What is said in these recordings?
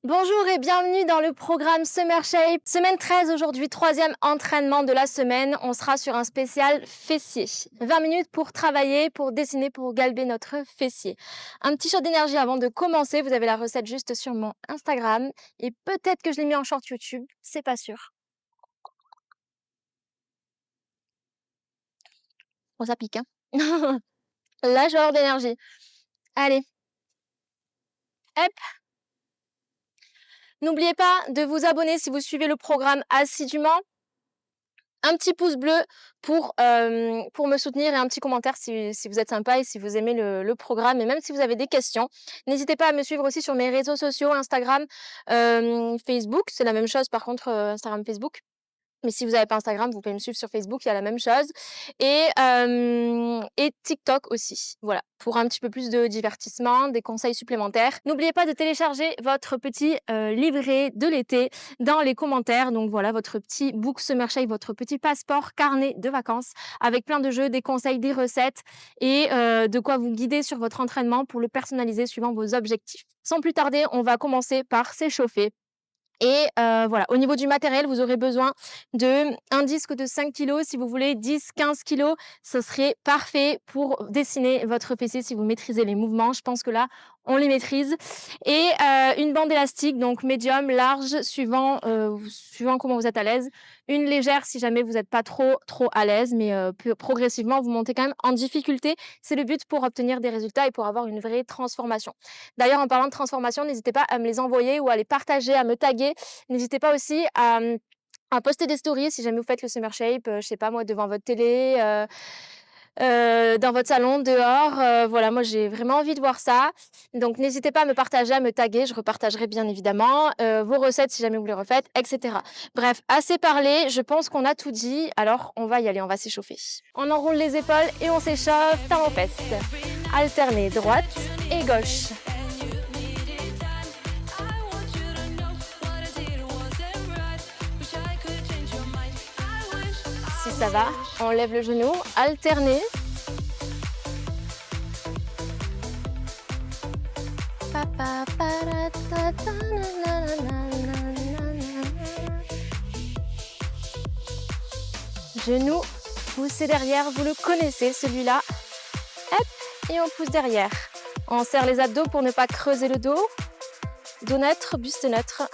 Bonjour et bienvenue dans le programme Summer Shape. Semaine 13 aujourd'hui, troisième entraînement de la semaine. On sera sur un spécial fessier. 20 minutes pour travailler, pour dessiner, pour galber notre fessier. Un petit shot d'énergie avant de commencer. Vous avez la recette juste sur mon Instagram. Et peut-être que je l'ai mis en short YouTube, c'est pas sûr. Bon, ça pique, hein. Là, je vais avoir d'énergie. Allez, hop. N'oubliez pas de vous abonner si vous suivez le programme assidûment. Un petit pouce bleu pour me soutenir et un petit commentaire si vous êtes sympa et si vous aimez le programme. Et même si vous avez des questions, n'hésitez pas à me suivre aussi sur mes réseaux sociaux, Instagram, Facebook. C'est la même chose par contre, Instagram, Facebook. Mais si vous n'avez pas Instagram, vous pouvez me suivre sur Facebook, il y a la même chose. Et TikTok aussi. Voilà, pour un petit peu plus de divertissement, des conseils supplémentaires. N'oubliez pas de télécharger votre petit livret de l'été dans les commentaires. Donc voilà, votre petit book Summer Shape, votre petit passeport carnet de vacances avec plein de jeux, des conseils, des recettes et de quoi vous guider sur votre entraînement pour le personnaliser suivant vos objectifs. Sans plus tarder, on va commencer par s'échauffer. Et voilà, au niveau du matériel, vous aurez besoin d'un disque de 5 kg. Si vous voulez 10-15 kg, ce serait parfait pour dessiner votre fessier si vous maîtrisez les mouvements. Je pense que là, on les maîtrise. Et une bande élastique, donc médium, large, suivant comment vous êtes à l'aise. Une légère si jamais vous n'êtes pas trop à l'aise, mais progressivement, vous montez quand même en difficulté. C'est le but pour obtenir des résultats et pour avoir une vraie transformation. D'ailleurs, en parlant de transformation, n'hésitez pas à me les envoyer ou à les partager, à me taguer. N'hésitez pas aussi à poster des stories si jamais vous faites le Summer Shape, je sais pas moi, devant votre télé, dans votre salon, dehors. Voilà, moi j'ai vraiment envie de voir ça. Donc n'hésitez pas à me partager, à me taguer, je repartagerai bien évidemment vos recettes si jamais vous les refaites, etc. Bref, assez parlé, je pense qu'on a tout dit, alors on va y aller, on va s'échauffer. On enroule les épaules et on s'échauffe, talons fesses. Alterner droite et gauche. Si ça va, on lève le genou, alterner. Genou poussé derrière, vous le connaissez celui-là. Hop, et on pousse derrière. On serre les abdos pour ne pas creuser le dos. Dos neutre, buste neutre.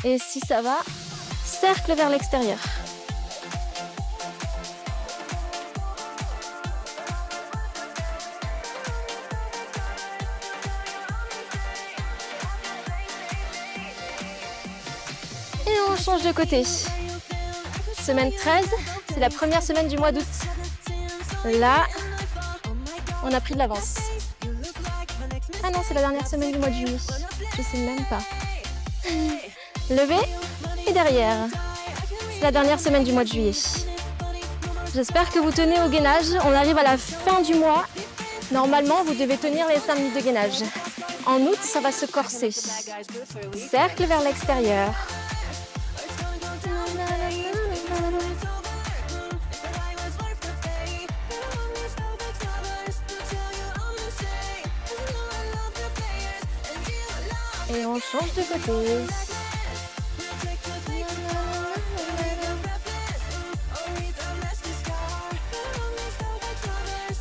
Et si ça va, cercle vers l'extérieur. Et on change de côté. Semaine 13, c'est la première semaine du mois d'août. Là, on a pris de l'avance. Ah non, c'est la dernière semaine du mois de juillet. Je sais même pas. Levé et derrière. C'est la dernière semaine du mois de juillet. J'espère que vous tenez au gainage. On arrive à la fin du mois. Normalement, vous devez tenir les 5 minutes de gainage. En août, ça va se corser. Cercle vers l'extérieur. Et on change de côté.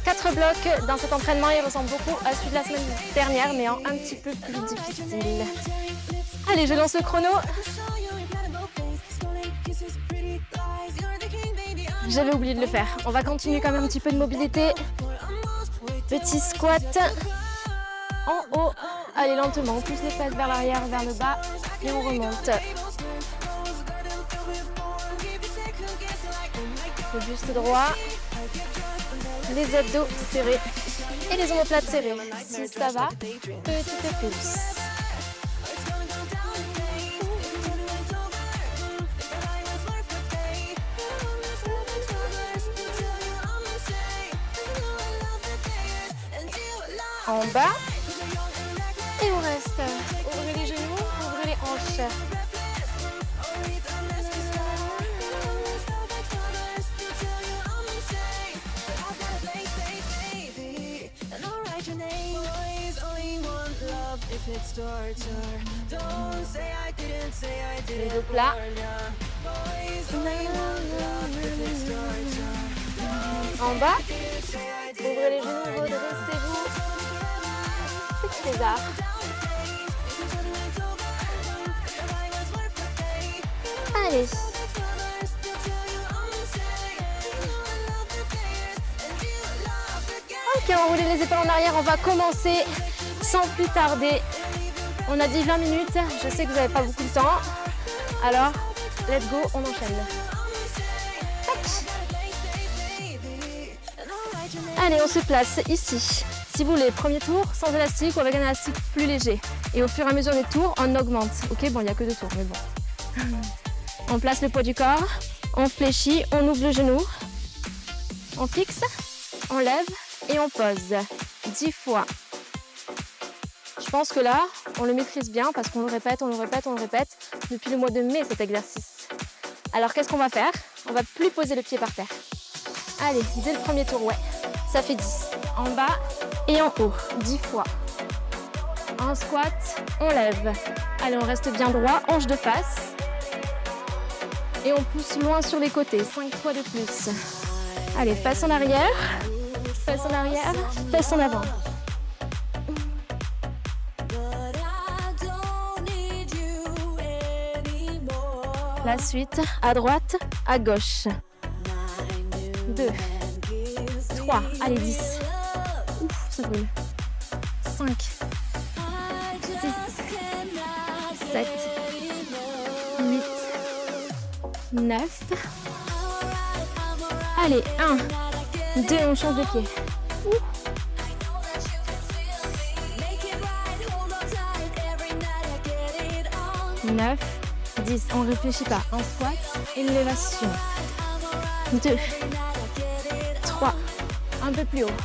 Quatre blocs dans cet entraînement, il ressemble beaucoup à celui de la semaine dernière, mais en un petit peu plus difficile. Allez, je lance le chrono. J'avais oublié de le faire. On va continuer quand même un petit peu de mobilité. Petit squat. En haut. Allez, lentement, on pousse les fesses vers l'arrière, vers le bas et on remonte. Le buste droit, les abdos serrés et les omoplates serrées. Si ça va, petit pouce. En bas. Et on reste. Ouvrez les genoux, ouvrez les hanches. Les dos plats. En bas, ouvrez les genoux, redressez-vous. Petit lézard. Allez. Ok, on roule les épaules en arrière. On va commencer sans plus tarder. On a dit 20 minutes. Je sais que vous n'avez pas beaucoup de temps. Alors, let's go, on enchaîne. Allez, on se place ici. Si vous voulez, premier tour sans élastique ou avec un élastique plus léger. Et au fur et à mesure des tours, on augmente. Ok, bon, il n'y a que 2 tours, mais bon. On place le poids du corps, on fléchit, on ouvre le genou, on fixe, on lève et on pose. 10 fois. Je pense que là, on le maîtrise bien parce qu'on le répète, on le répète, on le répète depuis le mois de mai cet exercice. Alors qu'est-ce qu'on va faire? On va plus poser le pied par terre. Allez, dès le premier tour, ouais. Ça fait 10. En bas et en haut, 10 fois. En squat, on lève. Allez, on reste bien droit, hanche de face. Et on pousse loin sur les côtés, 5 fois de plus. Allez, face en arrière, face en avant. La suite, à droite, à gauche. 2, 3, allez 10. Ouf, ça brûle. 5, 6, 7, 8, 9. Allez, 1, 2, on change de pied. 9, 10, on ne réfléchit pas. En squat, élévation. 2, 3, un peu plus haut.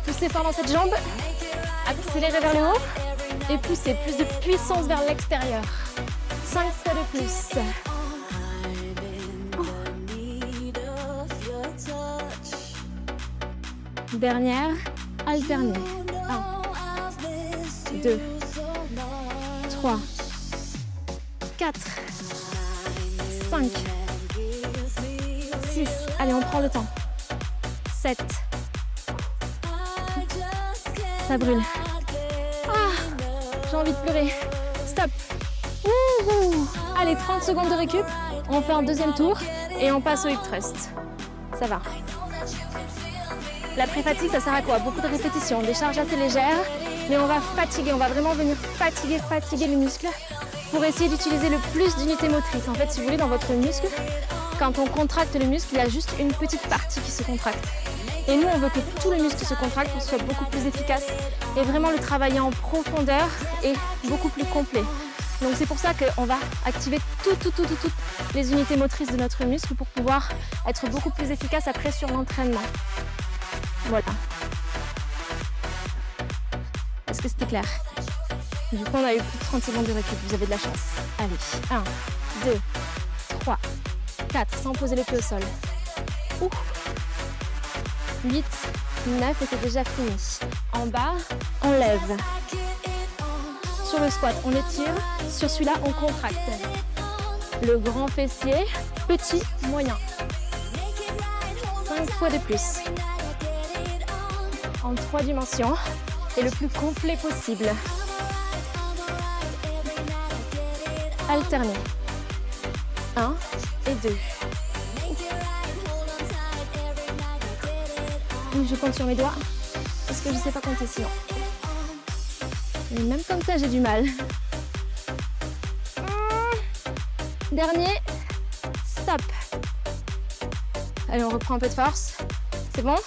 Poussez fort dans cette jambe. Accélérez vers le haut. Et poussez, plus de puissance vers l'extérieur. 5 fois de plus. Dernière, alternée. 1, 2, 3, 4, 5, 6. Allez, on prend le temps. 7. Ça brûle. J'ai envie de pleurer. Stop. Wouhou. Allez, 30 secondes de récup. On fait un deuxième tour et on passe au hip thrust. Ça va. La pré-fatigue, ça sert à quoi? Beaucoup de répétitions, des charges assez légères, mais on va fatiguer, on va vraiment venir fatiguer les muscles pour essayer d'utiliser le plus d'unités motrices. En fait, si vous voulez, dans votre muscle, quand on contracte le muscle, il y a juste une petite partie qui se contracte. Et nous, on veut que tout le muscle se contracte pour que ce soit beaucoup plus efficace et vraiment le travailler en profondeur et beaucoup plus complet. Donc c'est pour ça qu'on va activer toutes les unités motrices de notre muscle pour pouvoir être beaucoup plus efficace après sur l'entraînement. Voilà. Est-ce que c'était clair? Du coup, on a eu plus de 30 secondes de récup. Vous avez de la chance. Allez, 1, 2, 3, 4, sans poser les pieds au sol. 8, 9 et c'est déjà fini. En bas, on lève. Sur le squat, on étire. Sur celui-là, on contracte. Le grand fessier, petit, moyen. 5 fois de plus. En 3 dimensions et le plus complet possible. Alterner. 1 et 2. Je compte sur mes doigts parce que je ne sais pas compter sinon. Et même comme ça, j'ai du mal. Dernier. Stop. Allez, on reprend un peu de force. C'est bon?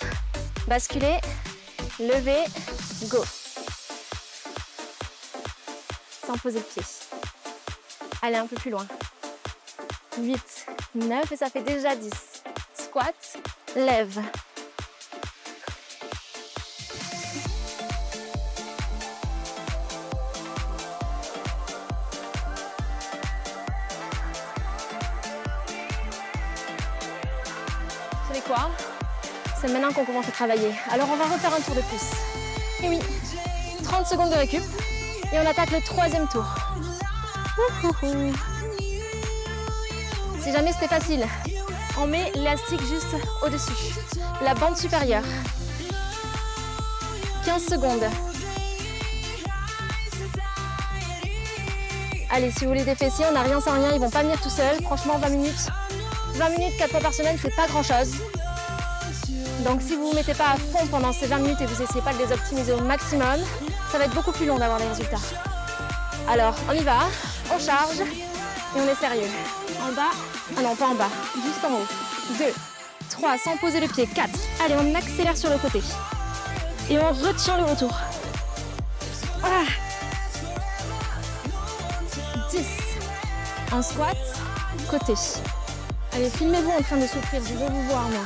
Basculer. Lever, go. Sans poser le pied. Allez, un peu plus loin. 8, 9 et ça fait déjà 10. Squat, lève. Vous savez quoi? C'est maintenant qu'on commence à travailler. Alors on va refaire un tour de plus. Et oui, 30 secondes de récup. Et on attaque le troisième tour. Si jamais c'était facile, on met l'élastique juste au-dessus. La bande supérieure. 15 secondes. Allez, si vous voulez des fessiers, on n'a rien sans rien, ils vont pas venir tout seuls. Franchement, 20 minutes. 20 minutes 4 fois par semaine, c'est pas grand-chose. Donc si vous ne vous mettez pas à fond pendant ces 20 minutes et vous essayez pas de les optimiser au maximum, ça va être beaucoup plus long d'avoir les résultats. Alors, on y va, on charge et on est sérieux. En bas, ah non, pas en bas, juste en haut. 2, 3, sans poser le pied, 4. Allez, on accélère sur le côté. Et on retient le retour. Ah. 10. Un squat, côté. Allez, filmez-vous en train de souffrir, je veux vous voir, moi.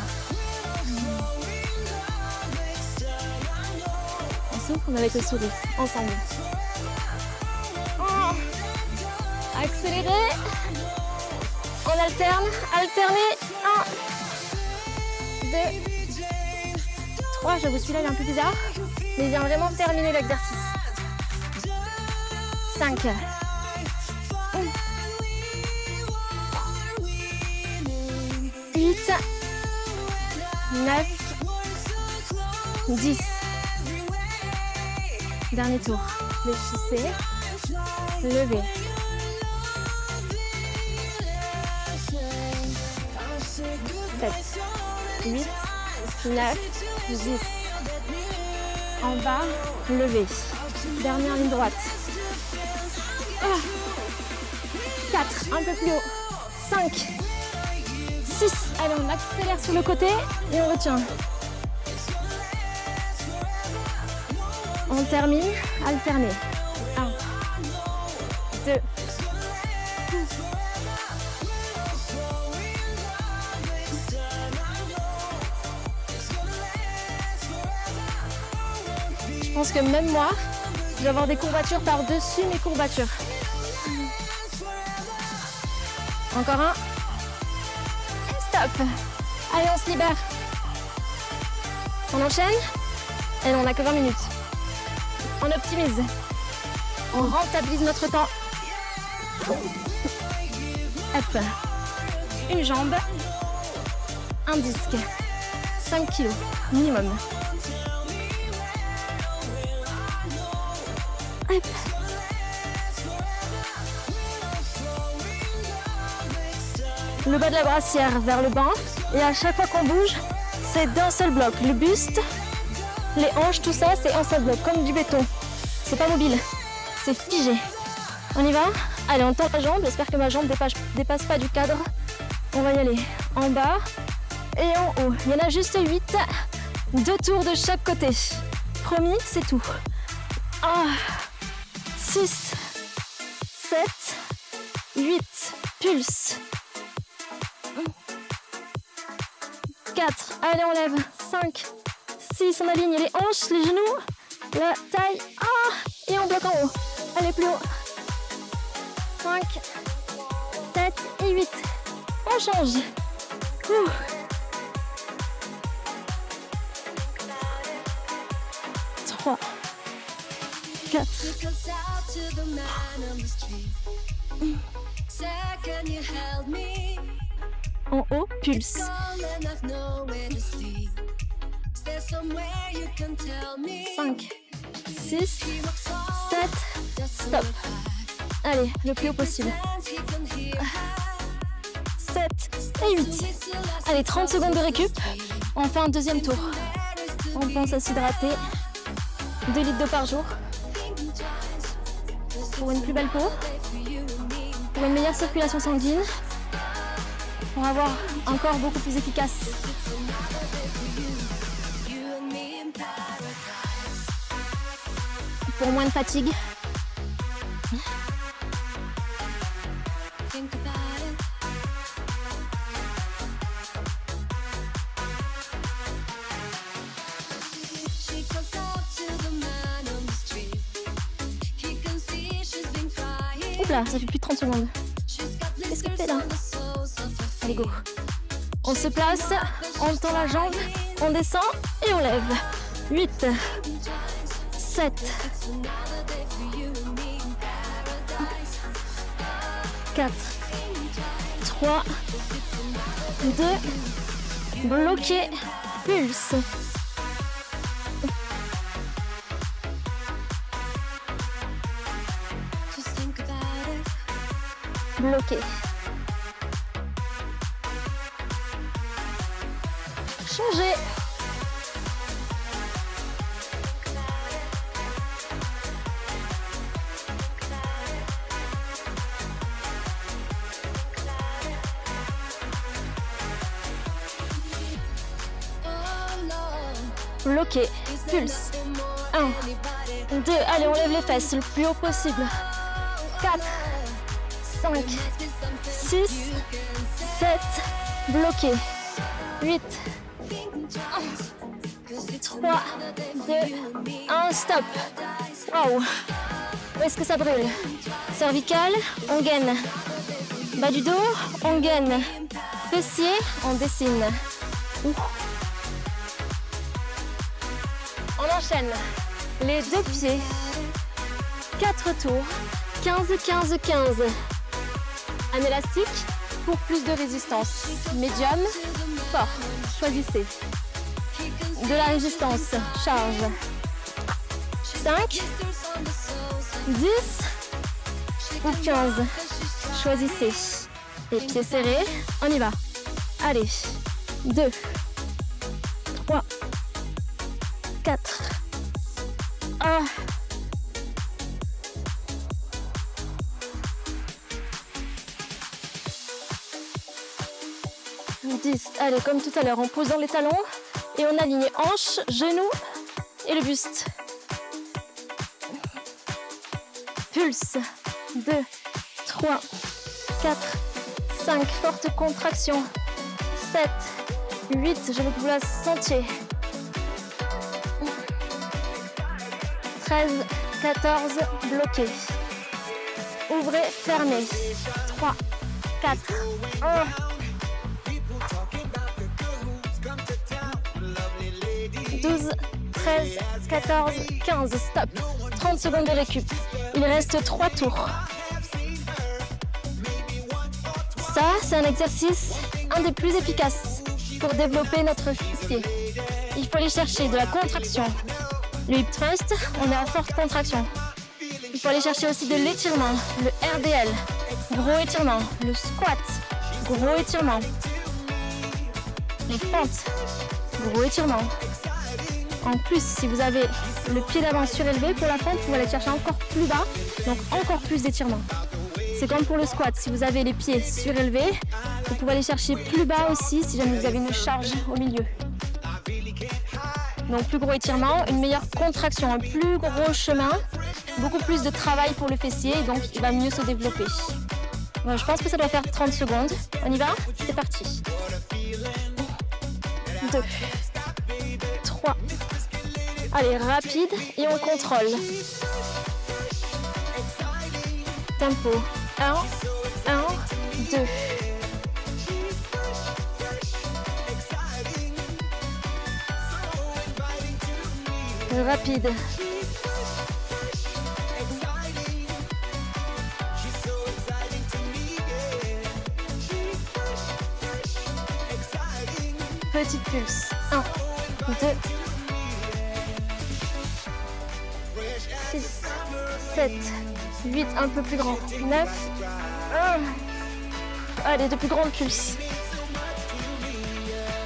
On souffle avec le sourire, ensemble. Oh. Accélérez. On alterne, alternez. 1, 2, 3. J'avoue, celui-là, il est un peu bizarre. Mais il vient vraiment terminer l'exercice. 5. 8, 9, 10. Dernier tour. Fléchissez, levez. 7, 8, 9, 10. En bas, levez. Dernière ligne droite. 4, un peu plus haut. 5, 6. Allez, on accélère sur le côté et on retient. On termine, alternez. 1, 2. Je pense que même moi, je vais avoir des courbatures par-dessus mes courbatures. Encore un. Stop. Allez, on se libère. On enchaîne. Et on n'a que 20 minutes. On optimise. On rentabilise notre temps. Hop. Une jambe. Un disque. 5 kilos minimum. Hop. Le bas de la brassière vers le bas. Et à chaque fois qu'on bouge, c'est d'un seul bloc. Le buste, les hanches, tout ça, c'est un seul bloc, comme du béton. C'est pas mobile, c'est figé. On y va? Allez, on tend la jambe. J'espère que ma jambe dépasse pas du cadre. On va y aller en bas et en haut. Il y en a juste 8. 2 tours de chaque côté. Promis, c'est tout. 6, 7, 8. Pulse. 4. Allez, on lève. 5, 6. On aligne les hanches, les genoux, la taille. Et on bloque en haut. Allez, plus haut. 5, 7 et 8. On change. 3, 4. En haut, pulse. 5, 6, 7, stop. Allez, le plus haut possible. 7 et 8. Allez, 30 secondes de récup. On fait un deuxième tour. On pense à s'hydrater. 2 litres d'eau par jour. Pour une plus belle peau. Pour une meilleure circulation sanguine. Pour avoir un corps beaucoup plus efficace. Pour moins de fatigue. Oups là, ça fait plus de 30 secondes. Qu'est-ce que tu fais là? Allez, go. On se place, on tend la jambe, on descend et on lève. 8, 7, 4, 3, 2, bloqué, pulse. Bloqué. Changer. Bloqué, pulse. 1, 2, allez, on lève les fesses le plus haut possible. 4, 5, 6, 7, bloqué. 8, 3, 2, 1, stop. Wow. Où est-ce que ça brûle? Cervical, on gaine. Bas du dos, on gaine. Fessier, on dessine. Ouh. On enchaîne. Les deux pieds. 4 tours. 15, 15, 15. Un élastique pour plus de résistance. Médium, fort. Choisissez. De la résistance. Charge. 5, 10 ou 15. Choisissez. Les pieds serrés. On y va. Allez. 2, 3, 4. 1. 10. Allez, comme tout à l'heure, en posant les talons et on aligne hanches, genoux et le buste. Pulse. 2, 3, 4, 5. Forte contraction. 7, 8. Je veux que vous la sentiez. 13, 14. Bloqué. Ouvrez, fermez. 3, 4, 1. 12, 13, 14, 15. Stop. 30 secondes de récup. Il reste 3 tours. Ça, c'est un exercice, un des plus efficaces pour développer notre fessier. Il faut aller chercher de la contraction. Le hip thrust, on est à forte contraction. Il faut aller chercher aussi de l'étirement, le RDL, gros étirement, le squat, gros étirement, les fentes, gros étirement. En plus, si vous avez le pied d'avant surélevé pour la fente, vous allez chercher encore plus bas, donc encore plus d'étirement. C'est comme pour le squat, si vous avez les pieds surélevés, vous pouvez aller chercher plus bas aussi si jamais vous avez une charge au milieu. Donc plus gros étirement, une meilleure contraction, un plus gros chemin, beaucoup plus de travail pour le fessier, donc il va mieux se développer. Bon, je pense que ça doit faire 30 secondes. On y va? C'est parti. 2, 3. Allez, rapide et on contrôle. Tempo. 1, 1, 2. Rapide. Petite pulse. 1, 2, 6, 7, 8, un peu plus grand. 9, 1. Allez, de plus grandes pulses.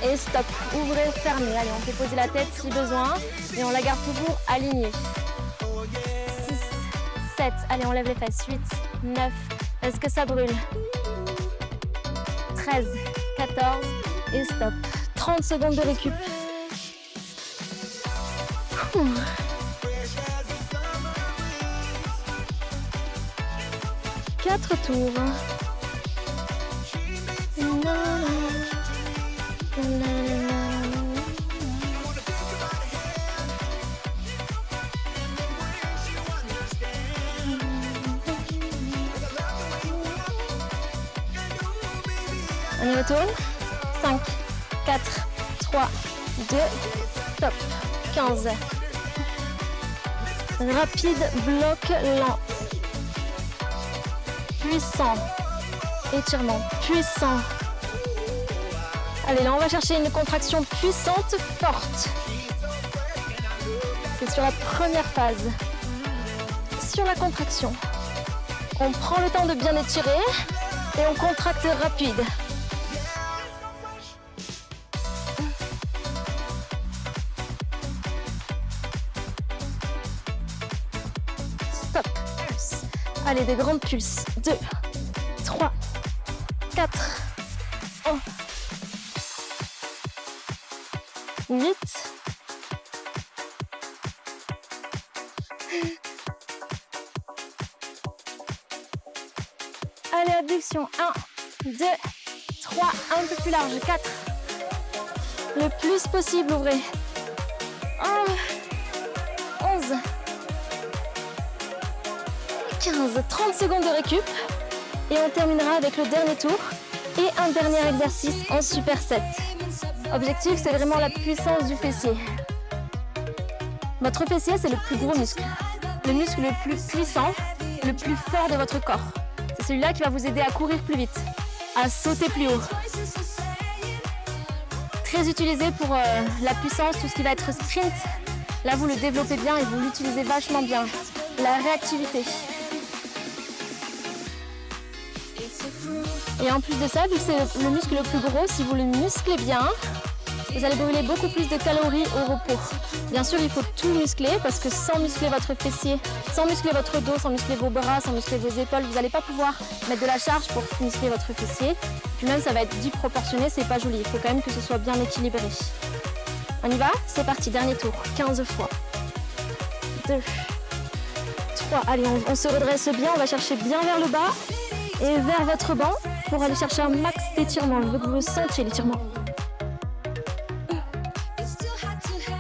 Et stop. Ouvrez, fermez. Allez, on fait poser la tête si besoin. Et on la garde toujours alignée. 6, 7. Allez, on lève les fesses. 8, 9. Est-ce que ça brûle? 13, 14. Et stop. 30 secondes de récup. 4 tours. On y retourne. 5, 4, 3, 2, stop. 15. Rapide, bloc, lent. Puissant. Étirement, puissant. Allez, là, on va chercher une contraction puissante, forte. C'est sur la première phase. Sur la contraction. On prend le temps de bien étirer et on contracte rapide. Stop. Allez, des grandes pulses. 2, 3, 4, 1, 8. Allez, abduction. 1, 2, 3, un peu plus large. 4. Le plus possible, ouvrez. 11, 15, 30 secondes de récup. Et on terminera avec le dernier tour et un dernier exercice en superset. Objectif, c'est vraiment la puissance du fessier. Votre fessier, c'est le plus gros muscle. Le muscle le plus puissant, le plus fort de votre corps. C'est celui-là qui va vous aider à courir plus vite, à sauter plus haut. Très utilisé pour la puissance, tout ce qui va être sprint. Là, vous le développez bien et vous l'utilisez vachement bien. La réactivité. Et en plus de ça, vu que c'est le muscle le plus gros, si vous le musclez bien, vous allez brûler beaucoup plus de calories au repos. Bien sûr, il faut tout muscler parce que sans muscler votre fessier, sans muscler votre dos, sans muscler vos bras, sans muscler vos épaules, vous n'allez pas pouvoir mettre de la charge pour muscler votre fessier. Puis même, ça va être disproportionné, c'est pas joli. Il faut quand même que ce soit bien équilibré. On y va? C'est parti, dernier tour. 15 fois. 2, 3. Allez, on se redresse bien, on va chercher bien vers le bas et vers votre banc pour aller chercher un max d'étirement. Je veux que vous le sentiez, l'étirement.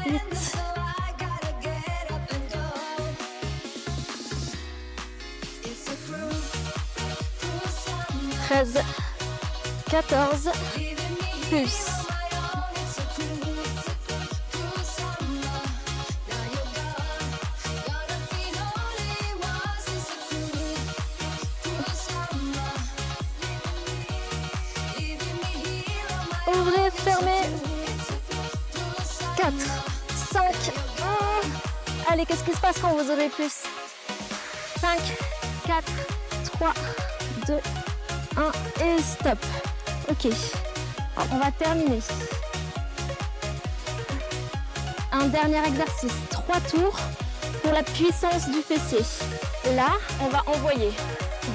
8. 13. 14. Plus. Ouvrez, fermez. 4, 5, 1. Allez, qu'est-ce qui se passe quand vous aurez plus? 5, 4, 3, 2, 1 et stop. Ok. Alors, on va terminer. Un dernier exercice. 3 tours pour la puissance du fessier. Là, on va envoyer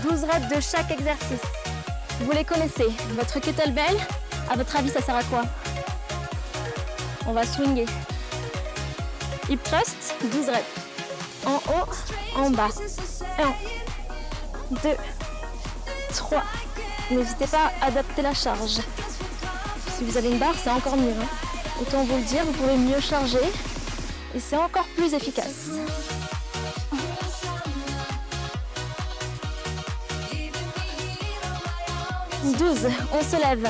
12 reps de chaque exercice. Vous les connaissez. Votre kettlebell, à votre avis, ça sert à quoi? On va swinger. Hip thrust, 12 reps. En haut, en bas. 1, 2, 3. N'hésitez pas à adapter la charge. Si vous avez une barre, c'est encore mieux. Autant vous le dire, vous pouvez mieux charger. Et c'est encore plus efficace. 12, on se lève.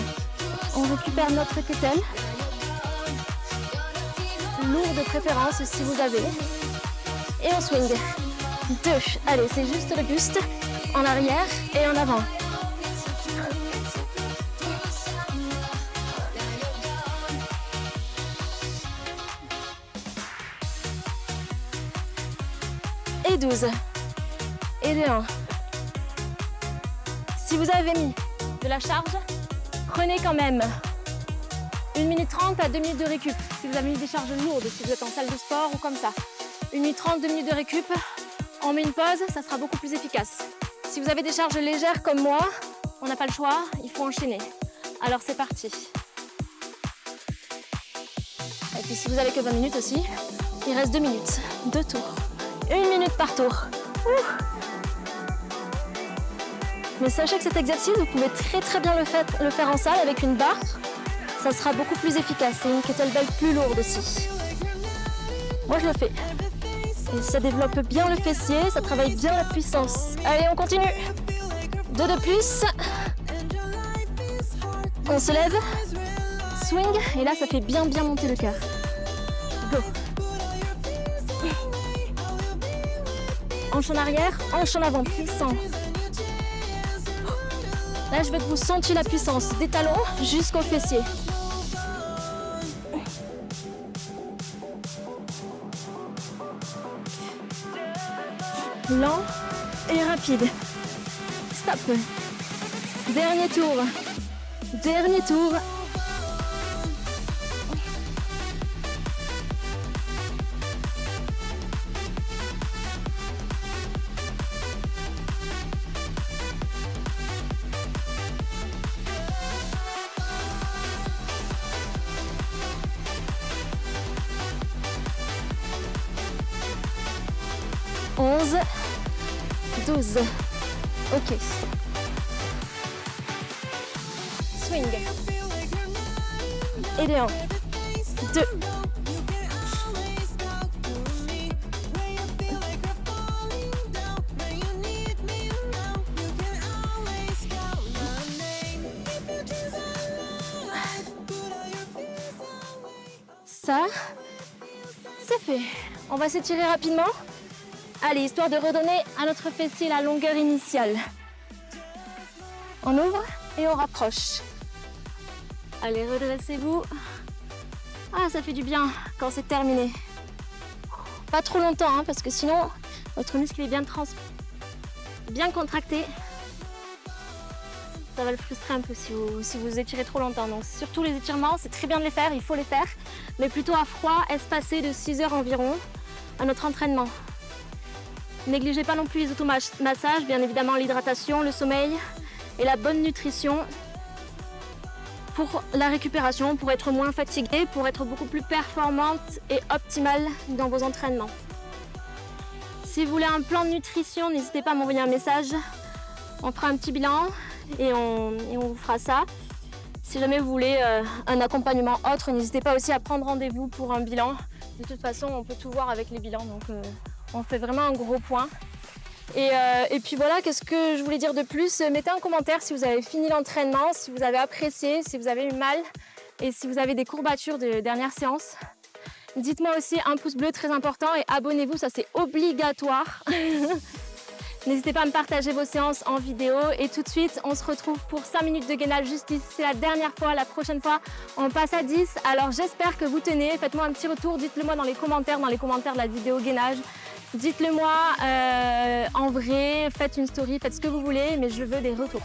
On récupère notre kettle. Lourd de préférence si vous avez. Et on swing. 2, allez, c'est juste le buste. En arrière et en avant. Et 12. Et de 1. Si vous avez mis de la charge, prenez quand même 1 minute 30 à 2 minutes de récup. Si vous avez mis des charges lourdes, si vous êtes en salle de sport ou comme ça. 1 minute 30, 2 minutes de récup. On met une pause, ça sera beaucoup plus efficace. Si vous avez des charges légères comme moi, on n'a pas le choix, il faut enchaîner. Alors c'est parti. Et puis si vous avez que 20 minutes aussi, il reste 2 minutes, 2 tours. 1 minute par tour. Mais sachez que cet exercice, vous pouvez très bien le faire en salle avec une barre. Ça sera beaucoup plus efficace et une kettlebell plus lourde aussi. Moi je le fais. Et ça développe bien le fessier, ça travaille bien la puissance. Allez, on continue. 2 de plus. On se lève. Swing. Et là, ça fait bien monter le cœur. Go. Hanche en arrière, hanche en avant, puissant. Là, je veux que vous sentiez la puissance des talons jusqu'au fessier. Lent et rapide. Stop. Dernier tour. Dernier tour. Onze, 12. Ok. Swing. Et de 1, 2. Ça, c'est fait. On va s'étirer rapidement. Allez, histoire de redonner à notre fessier la longueur initiale. On ouvre et on rapproche. Allez, redressez-vous. Ah, ça fait du bien quand c'est terminé. Pas trop longtemps, hein, parce que sinon, votre muscle est bien contracté. Ça va le frustrer un peu si vous étirez trop longtemps. Donc, surtout les étirements, c'est très bien de les faire, il faut les faire. Mais plutôt à froid, espacé de 6 heures environ à notre entraînement. Négligez pas non plus les automassages, bien évidemment l'hydratation, le sommeil et la bonne nutrition pour la récupération, pour être moins fatigué, pour être beaucoup plus performante et optimale dans vos entraînements. Si vous voulez un plan de nutrition, n'hésitez pas à m'envoyer un message. On fera un petit bilan et on vous fera ça. Si jamais vous voulez un accompagnement autre, n'hésitez pas aussi à prendre rendez-vous pour un bilan. De toute façon, on peut tout voir avec les bilans, donc on fait vraiment un gros point. Et puis voilà, qu'est-ce que je voulais dire de plus? Mettez un commentaire si vous avez fini l'entraînement, si vous avez apprécié, si vous avez eu mal et si vous avez des courbatures de dernière séance. Dites-moi aussi un pouce bleu, très important, et abonnez-vous, ça c'est obligatoire. N'hésitez pas à me partager vos séances en vidéo. Et tout de suite, on se retrouve pour 5 minutes de gainage juste ici. C'est la dernière fois, la prochaine fois, on passe à 10. Alors j'espère que vous tenez. Faites-moi un petit retour, dites-le moi dans les commentaires de la vidéo gainage. Dites-le moi en vrai, faites une story, faites ce que vous voulez, mais je veux des retours.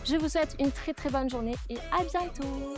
Je vous souhaite une très très bonne journée et à bientôt.